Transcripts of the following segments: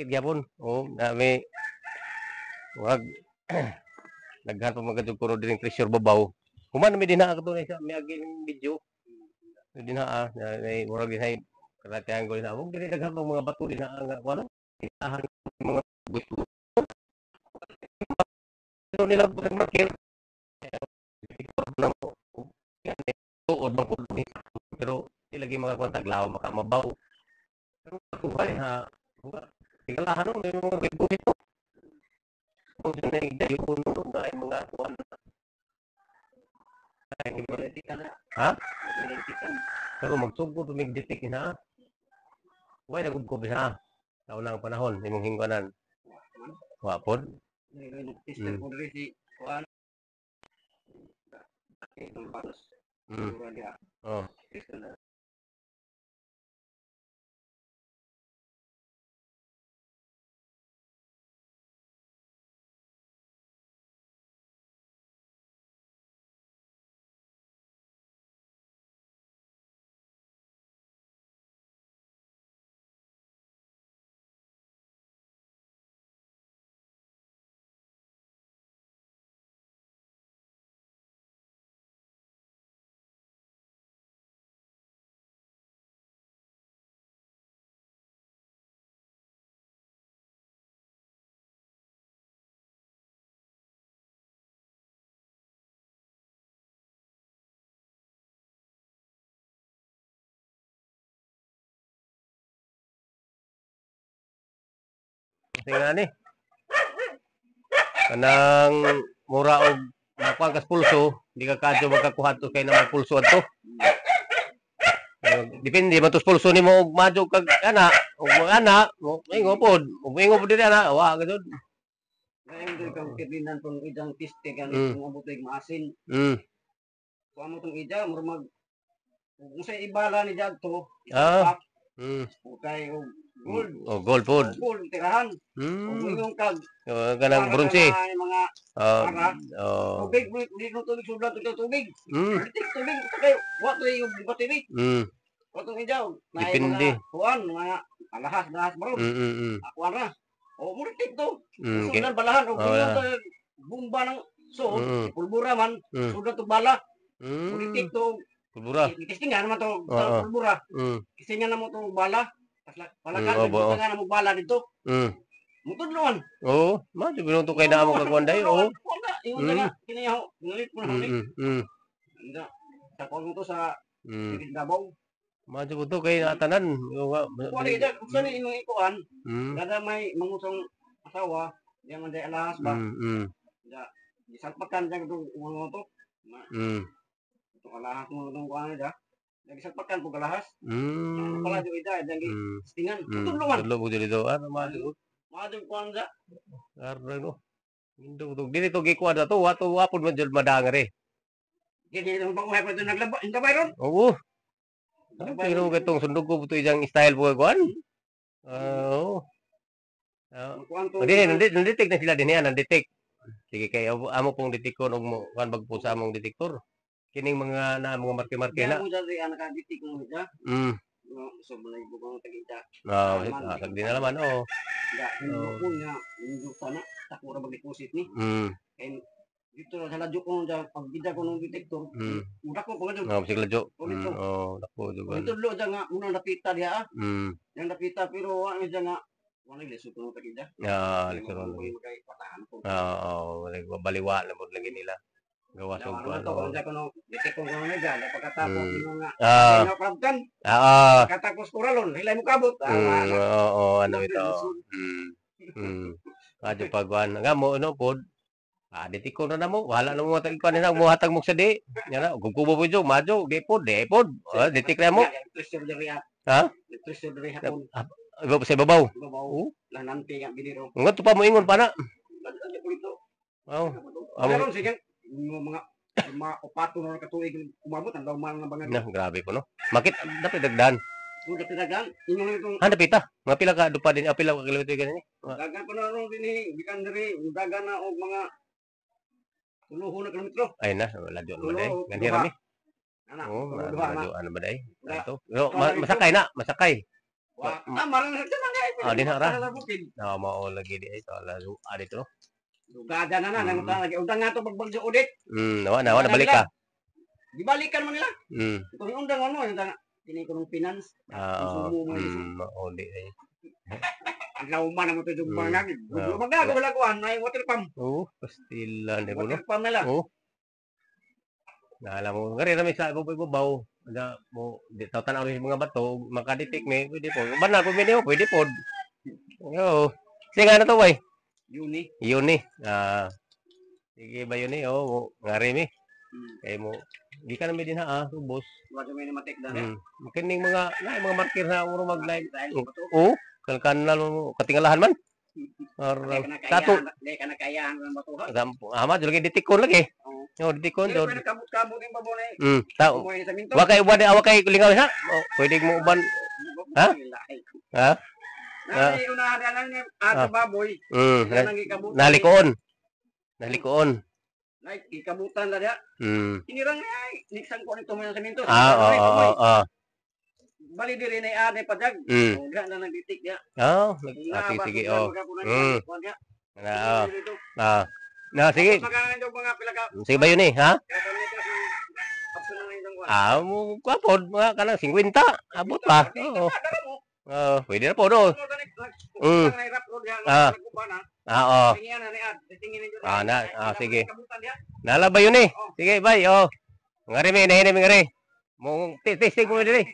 gyapon. Oh, na may wag daghan pa mga kuno dining pressure babaw. Human mi dinha ka tunay sa may aging video. Dinha may murag dinha karatehan ko dinha. Wag dili daghan pa mga bato dinha nga kuno. Itahan mga buto. Pero nila pag marker na mo. Yan tuod man pud ni. Pero di lagi makakuha taglaw makamabaw. Pero kung ha, tigalahan no may mga buhit mo. Kung sino yung puno na ay mga kuwan. Ha? Pero magsugod tumigditik na. Huwag na ko bisa. Sa unang panahon, imong hingganan. Wapod. Oh. Tingnan ni. Kanang mura og nakuha kas pulso, di ka kadyo magkakuha to kay na may pulso adto. Depende man tos pulso nimo og madyo kag ana, og ana, mo ingo pod, diri ana, wa gud. Ngayon doon kang kirdinan tong idang piste kan kung abutoy maasin. Kung amo tong ida murag kung sa ibala ni jagto. Okay, gold. Oh, gold food. Gold tirahan. Yung kag kanang bronze. Mga para. Tubig, di no tubig sobra to tubig. Tubig kay wa to yung battery. Katong idaw, depende. Kuan mga alahas bro. Ako ra. O mo to. Sudan balahan og bomba ng pulbura man, sudan to bala. Politik to pulbura. Kistingan naman to pulbura. Kistingan naman to bala. Palakan kistingan naman bala dito. Mutudloan. Oo, madyo binuto kay na mo kagwan day. Oo. Ingon na kinayaw, ngalit mo na huli. Sa kung to sa Davao. Madyo to kay natanan. Kuan ida, kung inong ikuan, kada may mangusong asawa, yang manday alahas ba? Gisalpakan jang to umo to. Ito alahas mo tong kuan ida. Gisalpakan pug alahas. Pala jo ida jang istingan. Tutulungan. Tulo mo dito. Ano madyo? Madyo kuan da. Arno no. Indo to dili to gikuan to, wato wapod man jud madangere. Gini nang panguhay pa ito naglaba, hindi ba ron? Oo. Pero gatong sundog ko buto ijang style po kuan. Oo. Nanditik na sila din yan, nanditik. Sige kay amo pong detekon og mo kan bagpo sa among detektor. Kining mga marke-marke na. Mo dali anak detek mo ja. So balay bukong tagita. Sagdi na naman oo. Ko nya, induk sana takura mag-deposit ni. Kay dito sa ladyo ko pag gida ko ng detektor. Udak ko pag Oh, sige ladyo. Dako jugan. Ito lo nga unang napita diha. Yang napita pero wa nga wala lesot ko tagida. Lesot. Wala baliwa na mo lagi nila. Gawas og kuan. Ko no detektor ko nga diha pagkatapos nga. Napramtan. Katapos kuralon, hilay mo kabot. Ano ito. Kadyo pagwan. Nga mo ano pod. Diti ko na mo, wala na mo matag ko nila mo hatag mo sa di. Yana, gugubo po jo, madyo, depod. Diti kaya mo. Ha? Iba sa babaw. Lanante nga biniro. Nga pa mo ingon pa na. Meron sige mga upato na katuig umabot ang daw man nga bangag. Grabe po no. Makit dapat dagdan. Dapat dagdan. Ingon itong pita. Mga pila ka dupa din, pila ka kilometro ganyan. Dagan pa na ron din bikan diri, dagan na og mga 10 na kilometro. Ay na, wala diyon ba day? Ganhi rami. Ano ba day? Ito. Masakay na, masakay. Maran sa kanang din ra. Sa bukid. Mao lagi di ay lalo dito. Dugada na nang lagi undang nga to pagbagyo udit. Nawa na balik ka. Gibalikan mo nila. Kung undang ano yung kini ko ng finance. Mao di ay. Ang lauman mo to yung mga magago wala ko ay water pump. Pastilan di mo no. Water pump nila. Alam mo, ngari na may sa ibabaw. Mo di taw tanaw sa mga bato, makaditik may pwede po. Banal po pwede po. Yo. Sige na to boy. Yuni. Sige ba yun ngari mi. Kay mo di ka na may din boss. Wala may matik na. Kining mga marker na uro mag-live. Kalkan mo katingalahan man. Satu. Di ka nakayahan ng batuhan. Ama lagi ditikon lagi. Ditikon do. Pwede kabut-kabut yung babonay. Tao. Wakay lingaw ha. Pwede mo uban. Ha? Unahan na lang yung baboy. Nalikoon. Ikabutan na dia. Inirang ay niksan ko nito mga semento. Bali diri na ade padag. Ga na nagditik dia. Sige. Sige. Sige ba yun ha? Mo kwapod mga kanang 50. Abot pa. Pwede na po do. Sige. Nala ba yun Sige, bye. Ngari mi, nahin mi ngari. Mo testing mo diri.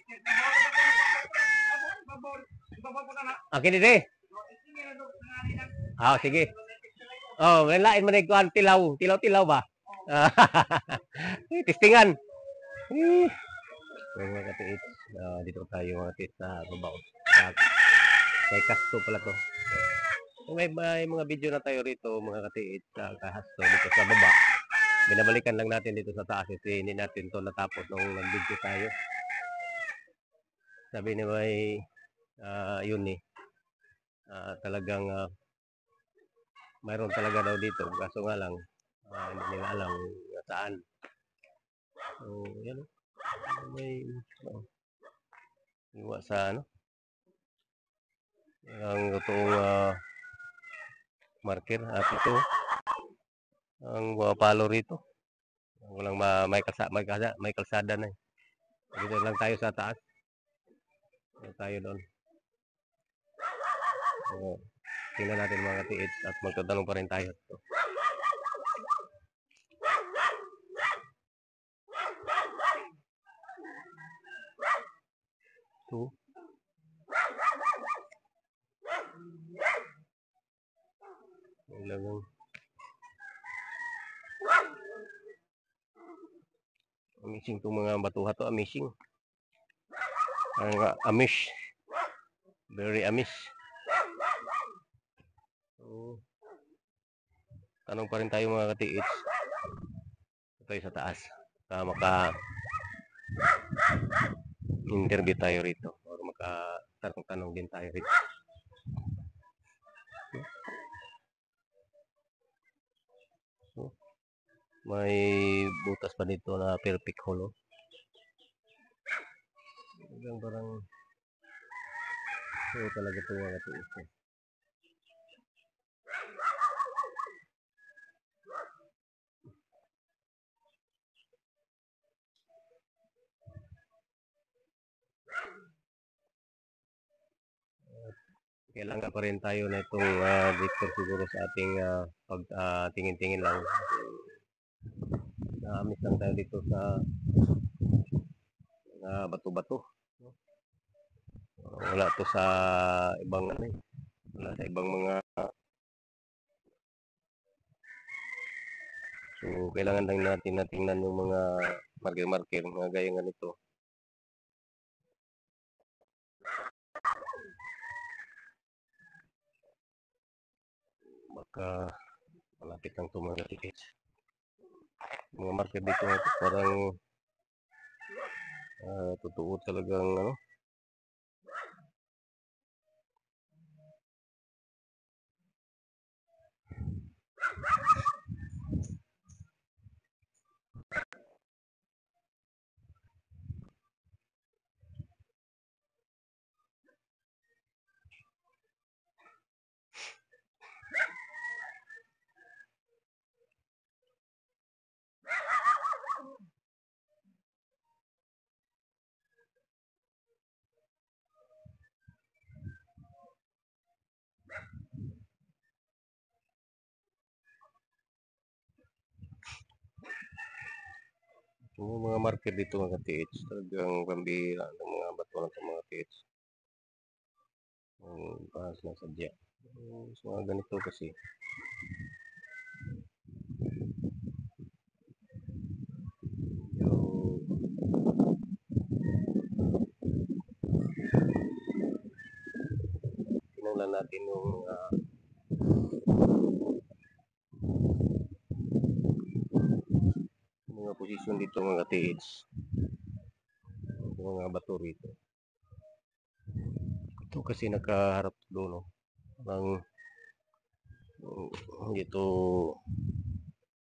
Kini diri. Sige. May lain man kuan tilaw ba? Testingan. Mga katiit. Dito tayo mga katiit sa babaw. Kay kasto pala to. May mga video na tayo rito mga katiit sa kahasto dito sa baba. Binabalikan lang natin dito sa taas kasi hindi natin to natapos nung nag-video tayo. Sabi ni may yun talagang mayroon talaga daw dito kaso nga lang hindi nila alam saan. So yan may iwa sa ang totoong marker at ito ang palo rito. Walang may kalsada na. Dito lang tayo sa taas. Tayo doon. Tingnan natin mga katiit at magtatanong pa rin tayo. Amazing itong mga batuha to, amazing. Amish. Very amish. So, tanong pa rin tayo mga katiits. Tayo sa taas. Maka-interview tayo rito. Or maka-tanong din tayo rito. May butas pa dito na perfect holo. Parang talaga ito mga katiis. Kailangan pa rin tayo na itong dito siguro sa ating tingin-tingin lang. Naamis lang tayo dito sa bato-bato. Wala to sa ibang wala sa ibang mga so kailangan lang natin tingnan yung mga marker-marker mga gaya nga nito. Baka malapit lang ito mga katiit. Mga marker dito parang totoo talagang Yung mga marker dito mga ka-TH, talagang pambihira ng mga batuan ng mga TH. Bahas na sadya. So, mga ganito kasi. Tingnan natin yung mga posisyon dito mga TH. Yung mga bato rito. Ito kasi nakaharap doon, no? Parang dito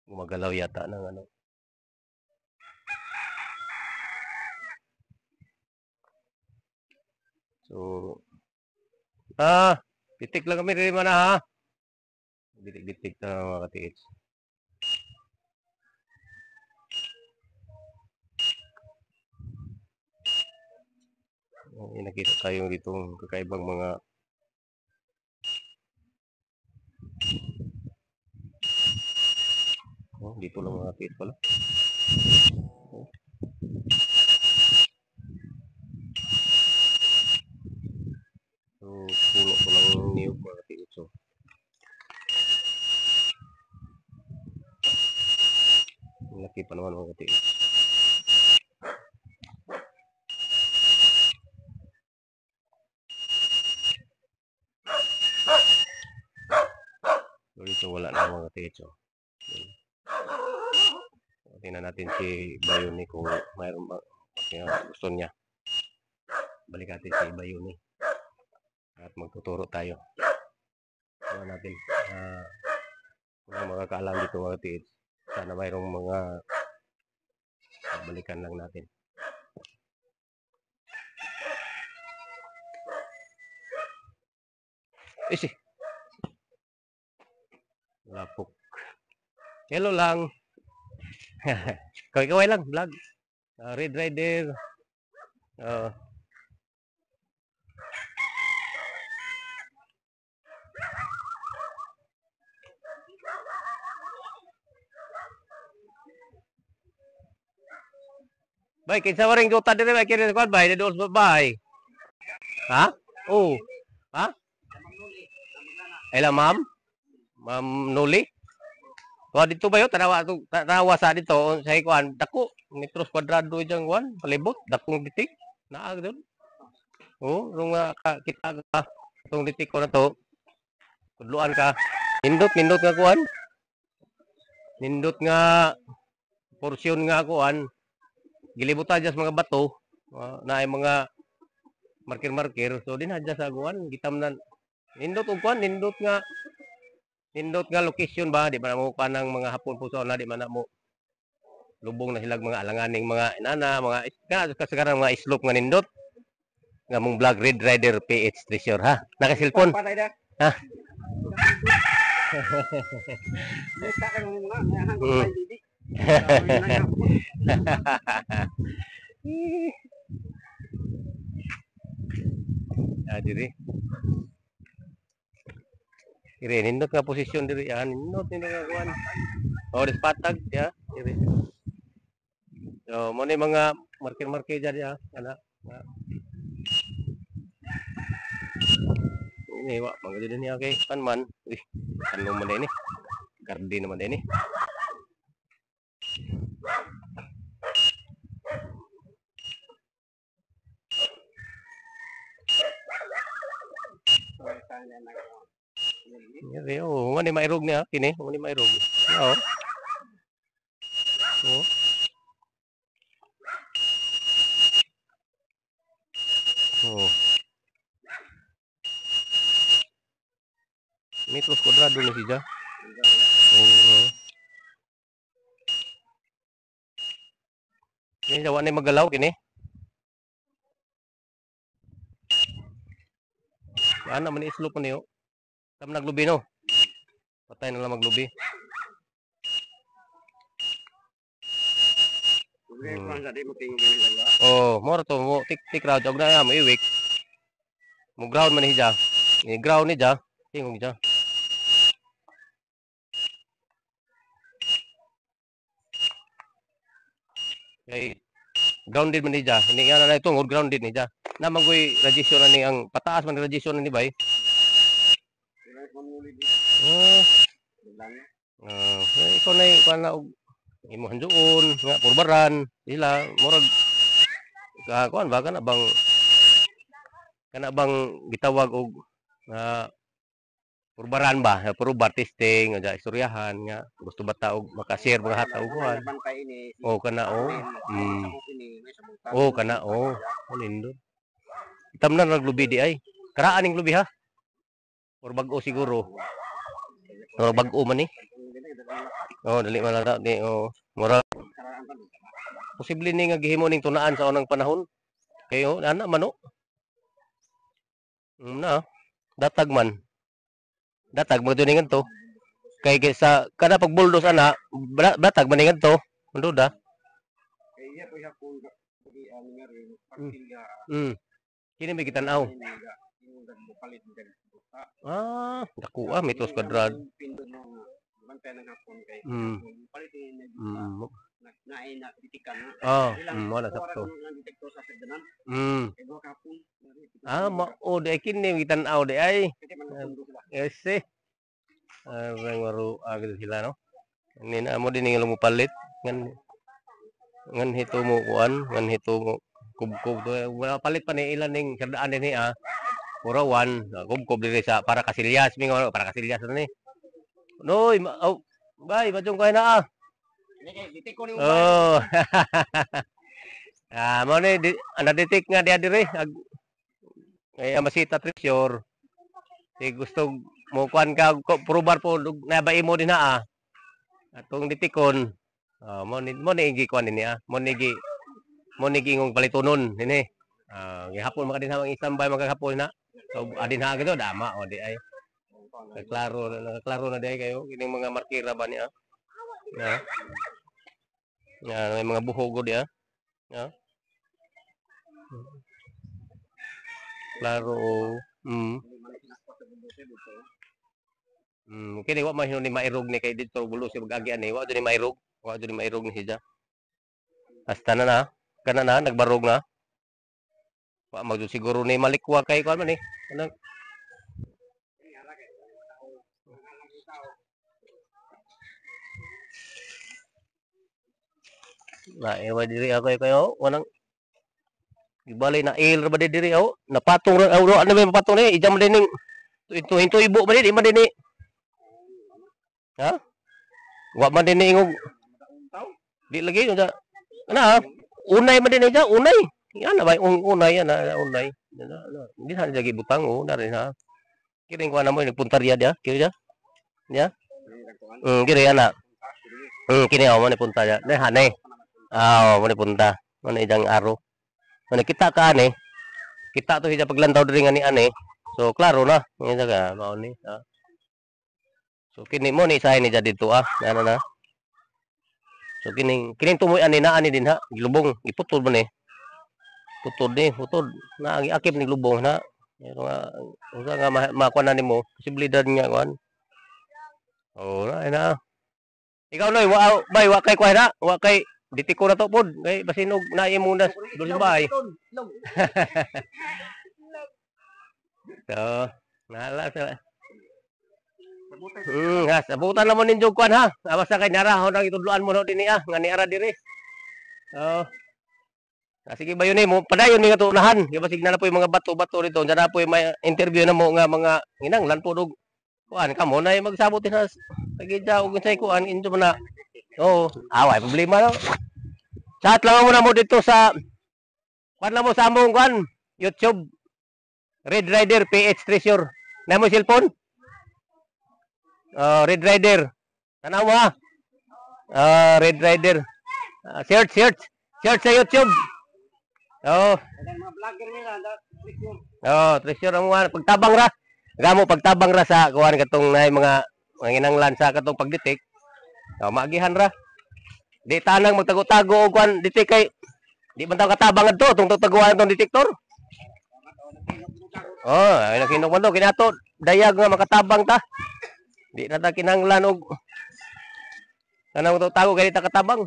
gumagalaw yata ng ano. So, titik lang kami rin mana ha. Ditik-ditik na mga ka-TH. Nakita tayo dito kakaibang mga dito lang mga TH pala. So, puno ko ng niyog mga TH. So, laki pa naman mga TH. So, dito wala na mga TH. Tingnan natin si Bayoni kung mayroon ba gusto niya. Balik natin si Bayoni at magtuturo tayo. Tingnan natin kung makakaalam dito mga TH. Sana mayroong mga balikan lang natin. Isi. Lapok. Hello lang. Kaway lang, vlog. Red Rider. Bay, kinsa waring duta dire bay kini kon bay, dos bay. Ha? Oh. Ha? Ela ma'am? Ma'am Noli? Wa dito ba yo tanawa sa dito sa ikuan dako metros kwadrado jang kuan palibot dakong ditik naa doon. Oh, rung kita ka tong ditik ko na to. Kudluan ka. Nindot nga kuan. Nindot nga porsyon nga kuan. Gilibutan dyan sa mga bato na ay mga marker-marker. So din hadya sa kuan gitam na nindot og kuan nindot nga location ba di ba mo kanang mga hapon puso na di man na mo lubong na silag mga alanganing mga inana mga kasagaran mga slope nga nindot nga mong vlog Red Rider PH Treasure ha naka cellphone ha diri Ire, nindot nga posisyon diri yan. Nindot nga kuan. O, patag ya. Ire. So, mo ni mga marker-marker dyan ya. Ana. Ini, wa. Mga dyan niya kay Panman. Uy, ano mo na ini? Garden naman ini. Ire, oh. Nga ni mairog niya. Kini, nga ni mairog. Oo. Oo. Oh. Metros kwadrado na siya. Oo. Kini daw na magalaw kini. Ana man islo pa niyo. Kam naglubi no. Patay na lang maglubi. Oh, mo to mo tik raw jog na mo iwik. Mo ground man hiya. Ni ground ni ja. Tingog ja. Kay grounded man ni ja. Hindi nga na itong grounded ni ja. Naman ko'y register na ni ang pataas man register na ni bay. Ikaw na ikaw na imuhan doon nga purbaran sila murag kuan ba kana bang gitawag og purbaran ba purbar testing nga istoryahan nga gusto ba ta og maka-share mga hataw kuan kana kana nindot itam na naglubi di ay karaan ning lubi ha or bag-o siguro or bag-o man ni dali man lang ni mura posible ni nga gihimo ning tunaan sa unang panahon kayo ana man na datag mo tuningan to kay sa kada pag bulldoze ana datag man ningan to unduda kini may kitanaw dako mitos kwadrad wala sakto di kini gitanaw di ay ese baru agad sila no ini na mo din ng palit ngan hito mo kuan ngan hito mo kubkob to wala palit pa ni ilan ning sardaan din pura one kubkob diri sa para kasilyas para kasilyas ni noy bay bajong kay na mo ni na-detect nga dia dire ay masita treasure si gusto mo kuan ka probar po nabai mo din atong ditikon mo ni igi kuan ni mo ni ngong palitunon ini gihapon maka din hawang isambay magahapon na so adin ha gito dama di ay klaro na di ay kayo kining mga markira ba niya may mga buhog di klaro kini wa man ni mairog ni kay dito bulo si mag-agi ani wa ni mairog ni siya hasta na kana na nagbarog na wa magdo siguro ni malikwa kay kuan man anang na ewa diri ako kayo wanang gibalay na il ba diri napatong ano may mapatong ni ijam din ning hinto ibo ba di man din wa man din ingog di lagi unay man din unay yan ba unay unay di sa lagi butang na rin kiring ko na mo nagpuntarya dia kiri ya kiri ana kini mo ni punta ya hanay mo ni punta mo ni ijang aro mo kita ka ani kita to siya paglantaw diri nga ni ani so klaro na ngisa ka mao ni so kini mo ni say ni dito na so kining tumoy ani na ani din gilubong giputol man putod na ang akip ni lubong na pero nga makuha na nimo posibilidad nga kuan na ikaw noy wa kay kuha na wa kay ditiko na to pod kay basinog na imo na dulin bahay so nala sa sabutan na mo ninyo kuan basta kay nara nang itudloan mo din nga ni ara diri sige ba yun mo padayon ni nga tunahan kay basig na po yung mga bato-bato dito diyan na po yung may interview na mo nga mga inang lanpod og kuan kamo na magsabot na tagidya og unsay kuan inyo na away problema no chat lang mo na mo dito sa kuan lang mo sa among kuan YouTube Red Rider PH Treasure na mo cellphone Red Rider tanaw mo Red Rider search sa YouTube treasure ang mga pagtabang ra gamo pagtabang ra sa kuan katong nay mga inanglan sa katong pagdetect maagihan ra di tanang magtago-tago og kuan detect kay di man taw katabang adto tong taguan tong detektor ay nakinog man do kinato dayag nga makatabang ta di na ta kinanglan og kanang tago kay ta katabang